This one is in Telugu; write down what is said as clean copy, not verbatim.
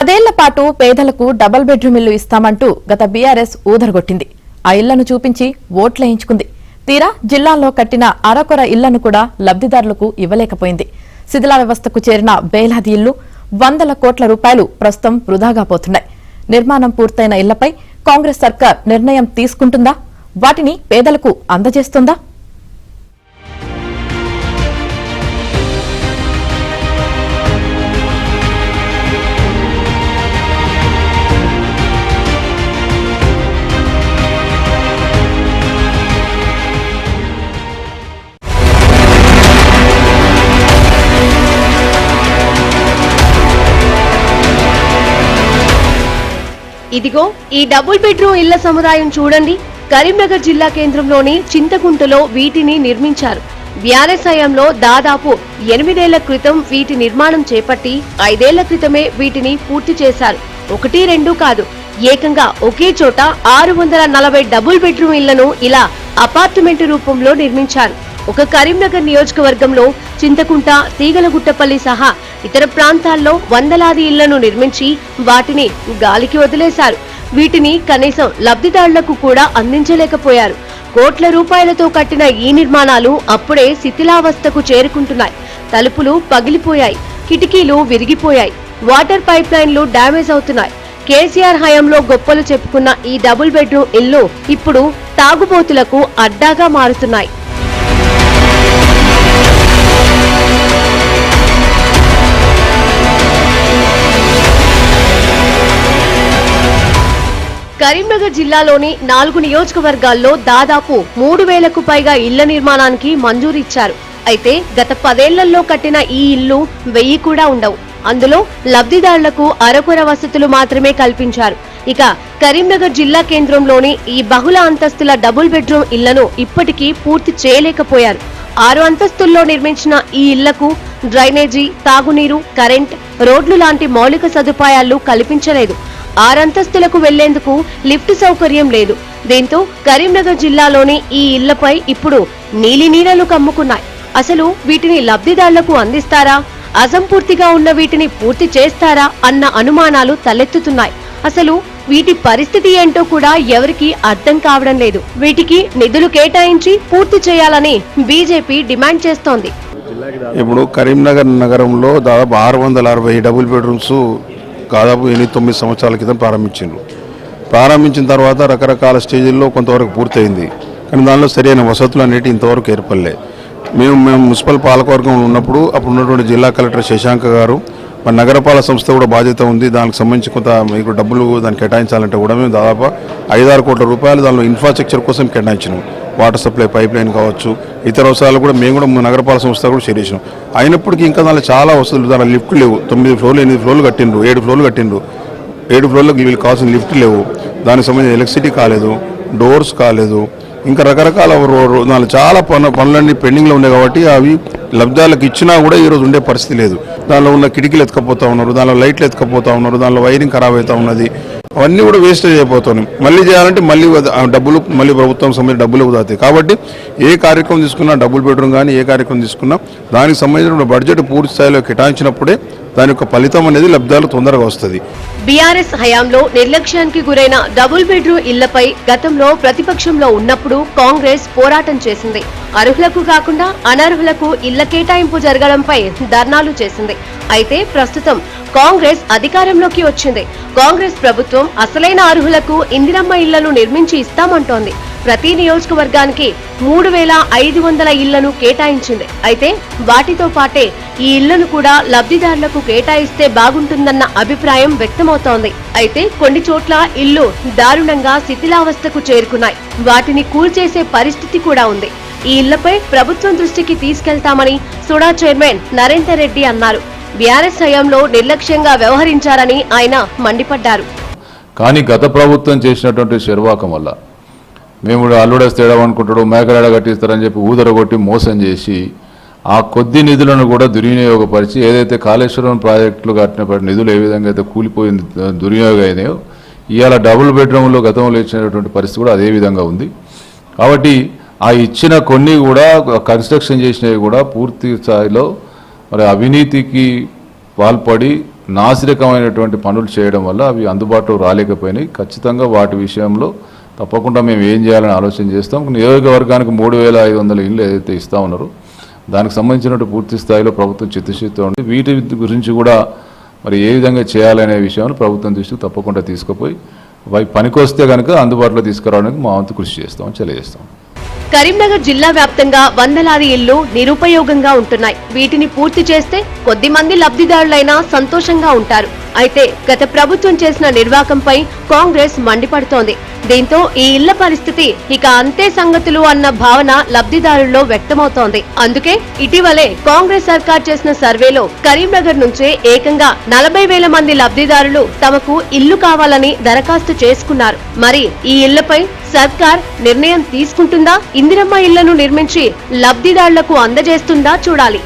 10 ఏళ్ల పాటు పేదలకు డబుల్ బెడ్రూమ్ ఇల్లు ఇస్తామంటూ గత బీఆర్ఎస్ ఊదరగొట్టింది. ఆ ఇళ్లను చూపించి ఓట్లేయించుకుంది. తీరా జిల్లాలో కట్టిన అరకొర ఇళ్లను కూడా లబ్ధిదారులకు ఇవ్వలేకపోయింది. శిథిలా వ్యవస్థకు చేరిన వేలాది ఇళ్లు, వందల కోట్ల రూపాయలు ప్రస్తుతం వృధాగా పోతున్నాయి. నిర్మాణం పూర్తయిన ఇళ్లపై కాంగ్రెస్ సర్కార్ నిర్ణయం తీసుకుంటుందా? వాటిని పేదలకు అందజేస్తుందా? ఇదిగో ఈ డబుల్ బెడ్రూమ్ ఇళ్ల సముదాయం చూడండి. కరీంనగర్ జిల్లా కేంద్రంలోని చింతకుంటలో వీటిని నిర్మించారు. బీఆర్ఎస్ హయాంలో దాదాపు 8 ఏళ్ల క్రితం వీటి నిర్మాణం చేపట్టి 5 ఏళ్ల క్రితమే వీటిని పూర్తి చేశారు. 1, 2 కాదు, ఏకంగా ఒకే చోట 640 డబుల్ బెడ్రూమ్ ఇళ్లను ఇలా అపార్ట్మెంట్ రూపంలో నిర్మించారు. ఒక కరీంనగర్ నియోజకవర్గంలో చింతకుంట, తీగలగుట్టపల్లి సహా ఇతర ప్రాంతాల్లో వందలాది ఇళ్లను నిర్మించి వాటిని గాలికి వదిలేశారు. వీటిని కనీసం లబ్ధిదారులకు కూడా అందించలేకపోయారు. కోట్ల రూపాయలతో కట్టిన ఈ నిర్మాణాలు అప్పుడే శిథిలావస్థకు చేరుకుంటున్నాయి. తలుపులు పగిలిపోయాయి, కిటికీలు విరిగిపోయాయి, వాటర్ పైప్ లైన్లు డ్యామేజ్ అవుతున్నాయి. కేసీఆర్ హయాంలో గొప్పలు చెప్పుకున్న ఈ డబుల్ బెడ్రూమ్ ఇళ్లు ఇప్పుడు తాగుబోతులకు అడ్డాగా మారుతున్నాయి. కరీంనగర్ జిల్లాలోని 4 నియోజకవర్గాల్లో దాదాపు 3000కు పైగా ఇళ్ల నిర్మాణానికి మంజూరు ఇచ్చారు. అయితే గత 10 ఏళ్లలో కట్టిన ఈ ఇళ్లు 1000 కూడా ఉండవు. అందులో లబ్ధిదారులకు అరకొర వసతులు మాత్రమే కల్పించారు. ఇక కరీంనగర్ జిల్లా కేంద్రంలోని ఈ బహుళ అంతస్తుల డబుల్ బెడ్రూమ్ ఇళ్లను ఇప్పటికీ పూర్తి చేయలేకపోయారు. 6 అంతస్తుల్లో నిర్మించిన ఈ ఇళ్లకు డ్రైనేజీ, తాగునీరు, కరెంట్, రోడ్లు లాంటి మౌలిక సదుపాయాలు కల్పించలేదు. 6 అంతస్తులకు వెళ్లేందుకు లిఫ్ట్ సౌకర్యం లేదు. దీంతో కరీంనగర్ జిల్లాలోని ఈ ఇళ్లపై ఇప్పుడు నీలినీడలు కమ్ముకున్నాయి. అసలు వీటిని లబ్ధిదారులకు అందిస్తారా? అసంపూర్తిగా ఉన్న వీటిని పూర్తి చేస్తారా అన్న అనుమానాలు తలెత్తుతున్నాయి. అసలు వీటి పరిస్థితి ఏంటో కూడా ఎవరికీ అర్థం కావడం లేదు. వీటికి నిధులు కేటాయించి పూర్తి చేయాలని బీజేపీ డిమాండ్ చేస్తోంది. ఇప్పుడు కరీంనగర్ నగరంలో దాదాపు 660 డబుల్ బెడ్రూమ్స్ దాదాపు 8-9 సంవత్సరాల క్రితం ప్రారంభించిన తర్వాత రకరకాల స్టేజీల్లో కొంతవరకు పూర్తయింది. కానీ దానిలో సరైన వసతులు అనేవి ఇంతవరకు ఏర్పడలే. మేము మున్సిపల్ పాలకవర్గంలో ఉన్నప్పుడు అప్పుడు ఉన్నటువంటి జిల్లా కలెక్టర్ శశాంక్ గారు, మన నగరపాలక సంస్థ కూడా బాధ్యత ఉంది, దానికి సంబంధించి కొంత మీకు డబ్బులు దానికి కేటాయించాలంటే కూడా మేము దాదాపు 5-6 కోట్ల రూపాయలు దానిలో ఇన్ఫ్రాస్ట్రక్చర్ కోసం కేటాయించినాం. వాటర్ సప్లై పైప్ లైన్ కావచ్చు, ఇతర అవసరాలు కూడా మేము కూడా నగరపాలక సంస్థ కూడా చేరేసినాం. అయినప్పటికీ ఇంకా దానిలో చాలా వసతులు, దాని లిఫ్ట్ లేవు. 9 ఫ్లోర్లు 8 ఫ్లోర్లు కట్టిండ్రు, 7 ఫ్లోర్లు కట్టిండ్రు. 7 ఫ్లోర్లకు వీళ్ళు కావాల్సిన లిఫ్ట్ లేవు. దానికి సంబంధించిన ఎలక్ట్రిసిటీ కాలేదు, డోర్స్ కాలేదు, ఇంకా రకరకాల దానిలో చాలా పనులన్నీ పెండింగ్లో ఉన్నాయి. కాబట్టి అవి లబ్ధాలకు ఇచ్చినా కూడా ఈరోజు ఉండే పరిస్థితి లేదు. దానిలో ఉన్న కిటికీలు ఎత్తుకపోతూ ఉన్నారు, దానిలో లైట్లు ఎత్తుకపోతూ ఉన్నారు, దానిలో వైరింగ్ ఖరాబ్ అవుతూ ఉన్నది. అవన్నీ కూడా వేస్టేజ్ అయిపోతున్నాయి. మళ్ళీ చేయాలంటే మళ్ళీ డబ్బులు, మళ్ళీ ప్రభుత్వం సంబంధించిన డబ్బులు అవుతాయి. కాబట్టి ఏ కార్యక్రమం తీసుకున్నా, డబుల్ బెడ్రూమ్ కానీ ఏ కార్యక్రమం తీసుకున్నా దానికి సంబంధించిన బడ్జెట్ పూర్తి స్థాయిలో కేటాయించినప్పుడే దాని యొక్క ఫలితం అనేది లబ్ధాలు తొందరగా వస్తుంది. బీఆర్ఎస్ హయాంలో నిర్లక్ష్యానికి గురైన డబుల్ బెడ్రూమ్ ఇళ్లపై గతంలో ప్రతిపక్షంలో ఉన్నప్పుడు కాంగ్రెస్ పోరాటం చేసింది. అర్హులకు కాకుండా అనర్హులకు ఇళ్ల కేటాయింపు జరగడంపై ధర్నాలు చేసింది. అయితే ప్రస్తుతం కాంగ్రెస్ అధికారంలోకి వచ్చింది. కాంగ్రెస్ ప్రభుత్వం అసలైన అర్హులకు ఇందిరమ్మ ఇళ్లను నిర్మించి ఇస్తామంటోంది. ప్రతి నియోజకవర్గానికి 3500 ఇళ్లను కేటాయించింది. అయితే వాటితో పాటే ఈ ఇళ్లను కూడా లబ్ధిదారులకు కేటాయిస్తే బాగుంటుందన్న అభిప్రాయం వ్యక్తమవుతోంది. అయితే కొన్ని చోట్ల ఇళ్లు దారుణంగా శిథిలావస్థకు చేరుకున్నాయి. వాటిని కూల్చేసే పరిస్థితి కూడా ఉంది. ఈ ఇళ్లపై ప్రభుత్వం దృష్టికి తీసుకెళ్తామని సుడా చైర్మన్ నరేందర్ రెడ్డి అన్నారు. బీఆర్ఎస్ హయాంలో నిర్లక్ష్యంగా వ్యవహరించారని ఆయన మండిపడ్డారు. కానీ గత ప్రభుత్వం చేసినటువంటి శర్వాకం వల్ల మేము అల్లుడేస్తేడా అనుకుంటాడు, మేకలాడ కట్టిస్తారని చెప్పి ఊదరగొట్టి మోసం చేసి ఆ కొద్ది నిధులను కూడా దుర్వినియోగపరిచి, ఏదైతే కాళేశ్వరం ప్రాజెక్టులు కట్టినప్పటి నిధులు ఏ విధంగా అయితే కూలిపోయి దుర్వినియోగం అయినాయో, ఇవాళ డబుల్ బెడ్రూమ్లో గతంలో ఇచ్చినటువంటి పరిస్థితి కూడా అదే విధంగా ఉంది. కాబట్టి ఆ ఇచ్చిన కొన్ని కూడా కన్స్ట్రక్షన్ చేసినవి కూడా పూర్తి స్థాయిలో మరి అవినీతికి పాల్పడి నాసిరకమైనటువంటి పనులు చేయడం వల్ల అవి అందుబాటులో రాలేకపోయినాయి. ఖచ్చితంగా వాటి విషయంలో తప్పకుండా మేము ఏం చేయాలని ఆలోచన చేస్తాం. నియోజకవర్గానికి 3,500 ఇళ్ళు ఏదైతే ఇస్తా ఉన్నారో దానికి సంబంధించినట్టు పూర్తి స్థాయిలో ప్రభుత్వం చిత్తశుద్ధితో ఉంది. వీటి గురించి కూడా మరి ఏ విధంగా చేయాలనే విషయాన్ని ప్రభుత్వం దృష్టికి తప్పకుండా తీసుకుపోయి పనికొస్తే కనుక అందుబాటులో తీసుకురావడానికి మా వంతు కృషి చేస్తామని తెలియజేస్తాం. కరీంనగర్ జిల్లా వ్యాప్తంగా వందలాది ఇళ్లు నిరుపయోగంగా ఉంటున్నాయి. వీటిని పూర్తి చేస్తే కొద్ది మంది లబ్ధిదారులైనా సంతోషంగా ఉంటారు. అయితే గత ప్రభుత్వం చేసిన నిర్వాకంపై కాంగ్రెస్ మండిపడుతోంది. దీంతో ఈ ఇళ్ల పరిస్థితి ఇక అంతే సంగతులు అన్న భావన లబ్ధిదారుల్లో వ్యక్తమవుతోంది. అందుకే ఇటీవలే కాంగ్రెస్ సర్కార్ చేసిన సర్వేలో కరీంనగర్ నుంచే ఏకంగా 40,000 మంది లబ్ధిదారులు తమకు ఇల్లు కావాలని దరఖాస్తు చేసుకున్నారు. మరి ఈ ఇళ్లపై సర్కార్ నిర్ణయం తీసుకుంటుందా? ఇందిరమ్మ ఇళ్లను నిర్మించి లబ్ధిదారులకు అందజేస్తుందా చూడాలి.